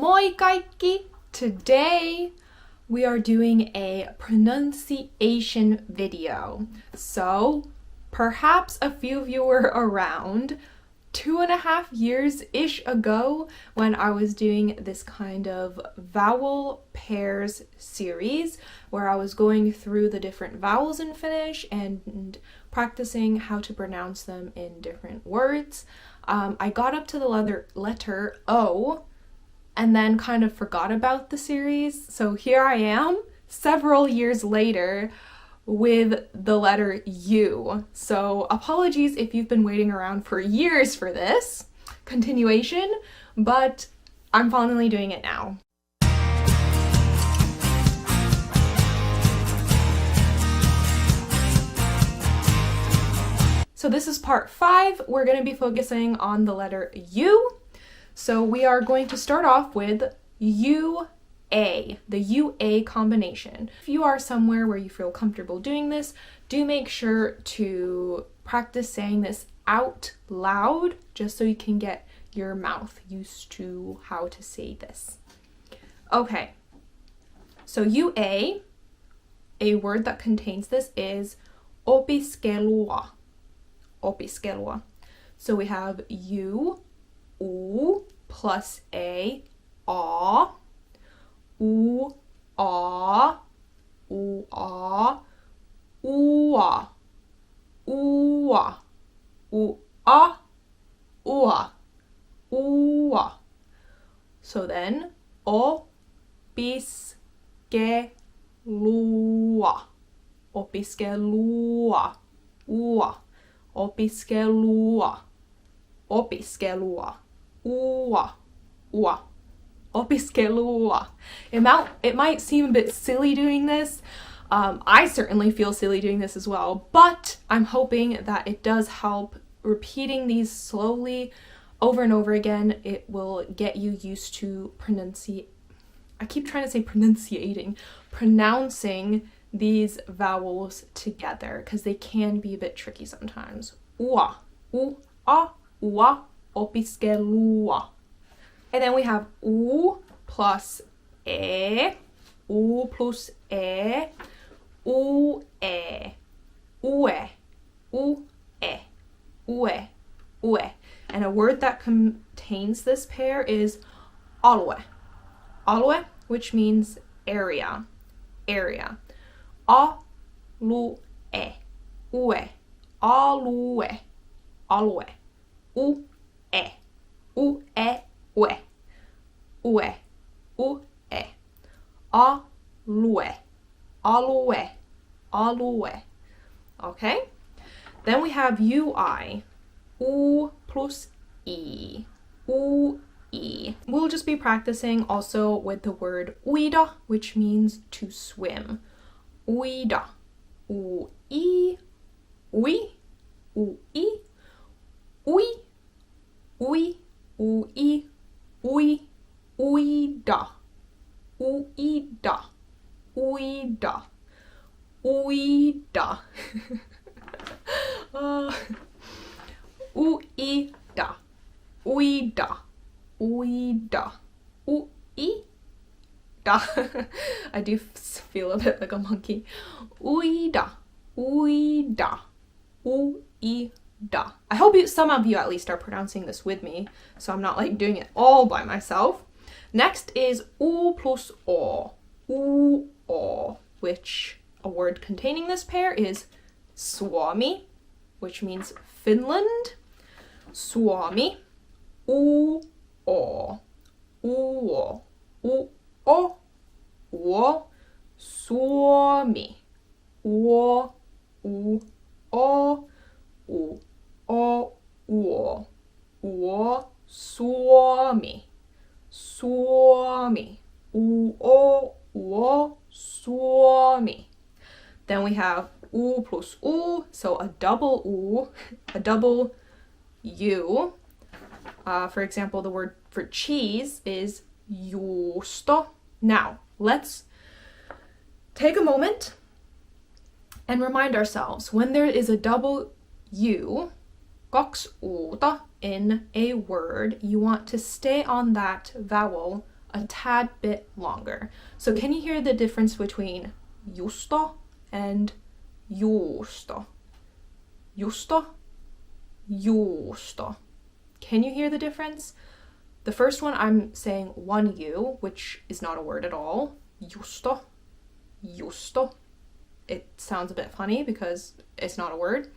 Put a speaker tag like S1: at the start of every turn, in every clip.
S1: Moi kaikki! Today we are doing a pronunciation video. So perhaps a few of you were around 2.5 years-ish ago when I was doing this kind of vowel pairs series where I was going through the different vowels in Finnish and practicing how to pronounce them in different words. I got up to the letter O and then kind of forgot about the series. So here I am, several years later, with the letter U. So apologies if you've been waiting around for years for this continuation, but I'm finally doing it now. So this is part 5. We're going to be focusing on the letter U. So we are going to start off with UA, the UA combination. If you are somewhere where you feel comfortable doing this, do make sure to practice saying this out loud just so you can get your mouth used to how to say this. Okay, so UA, a word that contains this is opiskelua. Opiskelua. So we have U, plus a, ua, ua, ua, ua, ua, ua, ua, ua. So then, opiskelua, opiskelua, ua, opiskelua, opiskelua, ua, ua, opiskelua. It might seem a bit silly doing this. I certainly feel silly doing this as well, but I'm hoping that it does help. Repeating these slowly over and over again, it will get you used to pronouncing these vowels together, because they can be a bit tricky sometimes. Ua, ua, opiskelua. And then we have U plus E, U plus E, ue, ue, ue, ue, ue. And a word that contains this pair is alue. Alue, which means area, area. Alue, ue, alue, alue, ue, ue, ue, ue, ue, alue, alue, alue. Okay? Then we have UI, U plus E, ui. We'll just be practicing also with the word uida, which means to swim. Uida, ui, ui, ui, ui, ui, ui, ui, uida, uida, uida, uida. Uida, uida, uida, uida. I do feel a bit like a monkey. Uida, uida, uida. I hope some of you at least are pronouncing this with me, so I'm not like doing it all by myself. Next is U plus O, which a word containing this pair is Suomi, which means Finland. Suomi, uo, Suomi, Suomi, Suomi, Suomi. Then we have U plus U, so a double U, a double U. For example, the word for cheese is juusto. Now, let's take a moment and remind ourselves, when there is a double U, kaksi uta in a word, you want to stay on that vowel a tad bit longer. So can you hear the difference between justo and justo? Justo, justo. Can you hear the difference? The first one I'm saying one U, which is not a word at all. Justo, justo. It sounds a bit funny because it's not a word.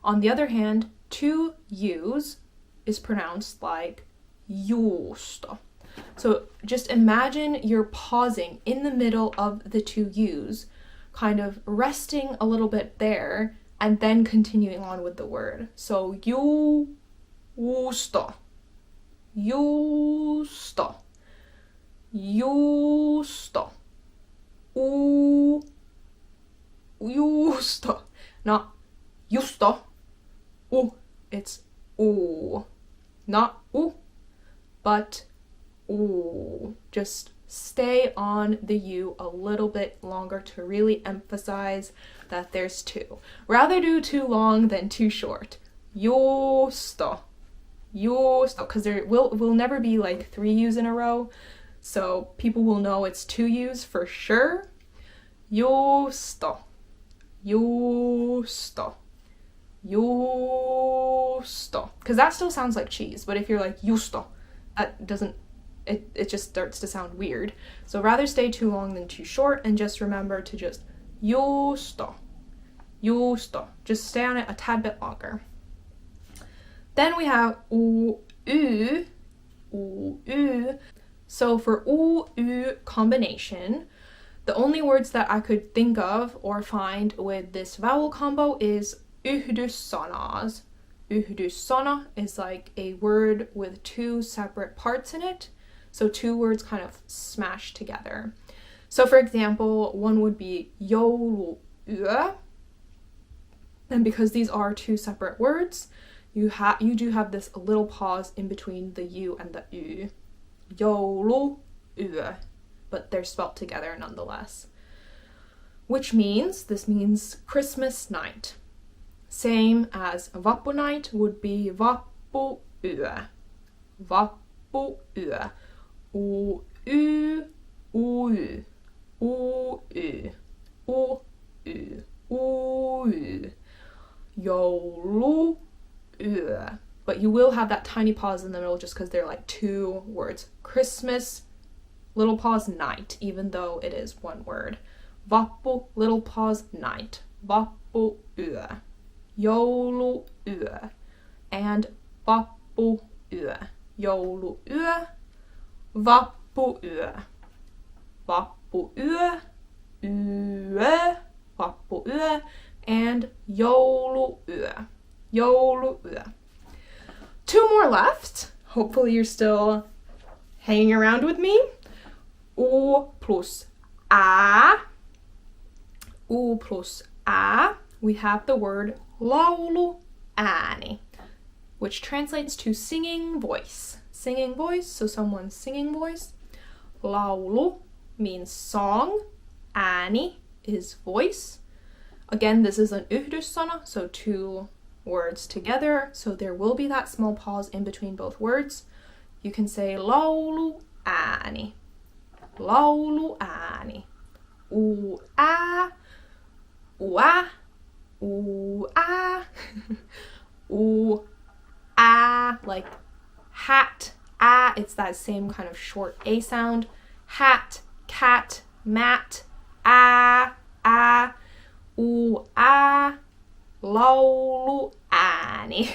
S1: On the other hand, two U's is pronounced like justo. So just imagine you're pausing in the middle of the two U's, kind of resting a little bit there, and then continuing on with the word. So justo, justo, justo, justo, not justo, it's not but just stay on the U a little bit longer to really emphasize that there's two. Rather do too long than too short. Justo, because there will never be like three U's in a row, so people will know it's two U's for sure. Justo, justo, justo, because that still sounds like cheese, but if you're like justo, that doesn't, it just starts to sound weird. So rather stay too long than too short, and just remember to just justo, justo, just stay on it a tad bit longer. Then we have u. So for u combination, the only words that I could think of or find with this vowel combo is yhdyssanas. Yhdyssana is like a word with two separate parts in it. So two words kind of smashed together. So for example, one would be jouluyö. And because these are two separate words, you do have this little pause in between the U and the U. Jouluyö. But they're spelt together nonetheless. This means Christmas night. Same as Varpu night would be Vappuyö. Vappuyö. Uy, uy, uy, uy, uy. Jouluyö. But you will have that tiny pause in the middle just because they're like two words. Christmas, little pause, night, even though it is one word. Vappu, little pause, night. Vappuyö. Jouluyö. And Vappuyö. Jouluyö. Vappuyö. Vappuyö. Yö. Vappuyö. And jouluyö. Jouluyö. Two more left. Hopefully you're still hanging around with me. U plus a. U plus a. We have the word lauluääni, which translates to singing voice. Singing voice, so someone's singing voice. Laulu means song. Ääni is voice. Again, this is an yhdyssana, so two words together, so there will be that small pause in between both words. You can say lauluääni. Lauluääni. U-a. U-a. U-a. U-a. Like hat. A. It's that same kind of short A sound. Hat. Cat. Mat. A. A. U-a. Lauluääni.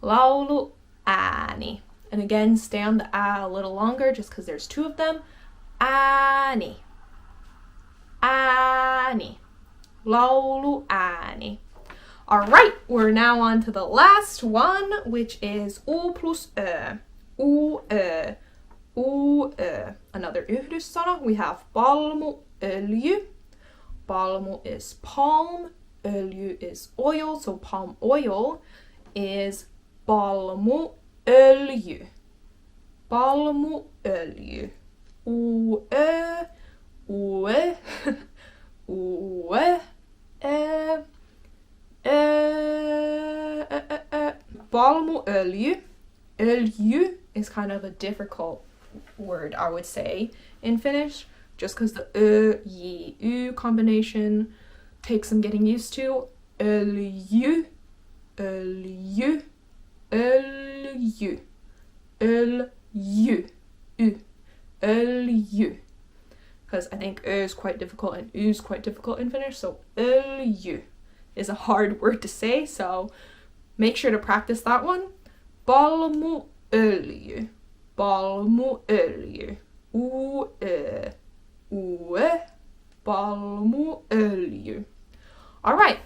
S1: Lauluääni. And again, stay on the a little longer just because there's two of them. Ääni. Ääni. Lauluääni. All right, we're now on to the last one, which is u plus ö. U ö. U ö. Another yhdyssana. We have palmuöljy. Palmu is palm. Öljy is oil. So palm oil is palmuöljy. Palmuöljy. U ö. U ö. U ö. Palmuöljy. Öljy is kind of a difficult word, I would say, in Finnish, just because the y, u combination takes some getting used to. Öljy, öljy, öljy, öljy, öljy. Because I think is quite difficult and is quite difficult in Finnish, so öljy is a hard word to say, so make sure to practice that one. Palmuöljy, palmuöljy, palmuöljy. All right,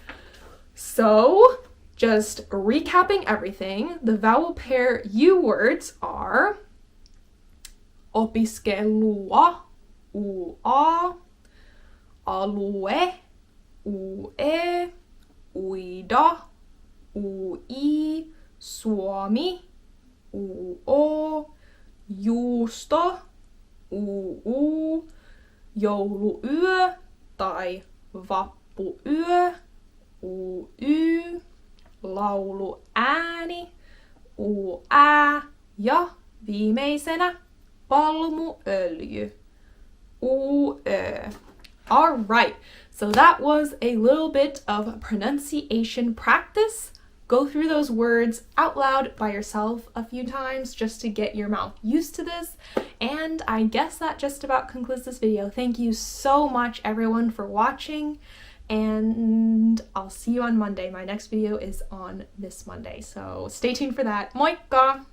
S1: so just recapping everything, the vowel pair U words are opiskelua, ua, alue, ue, uida, ui, Suomi, uo, juusto, uu, jouluyö tai vappuyö, uy, lauluääni, uää ja viimeisenä palmuöljy, uö. All right, so that was a little bit of pronunciation practice. Go through those words out loud by yourself a few times just to get your mouth used to this. And I guess that just about concludes this video. Thank you so much, everyone, for watching. And I'll see you on Monday. My next video is on this Monday, so stay tuned for that. Moikka!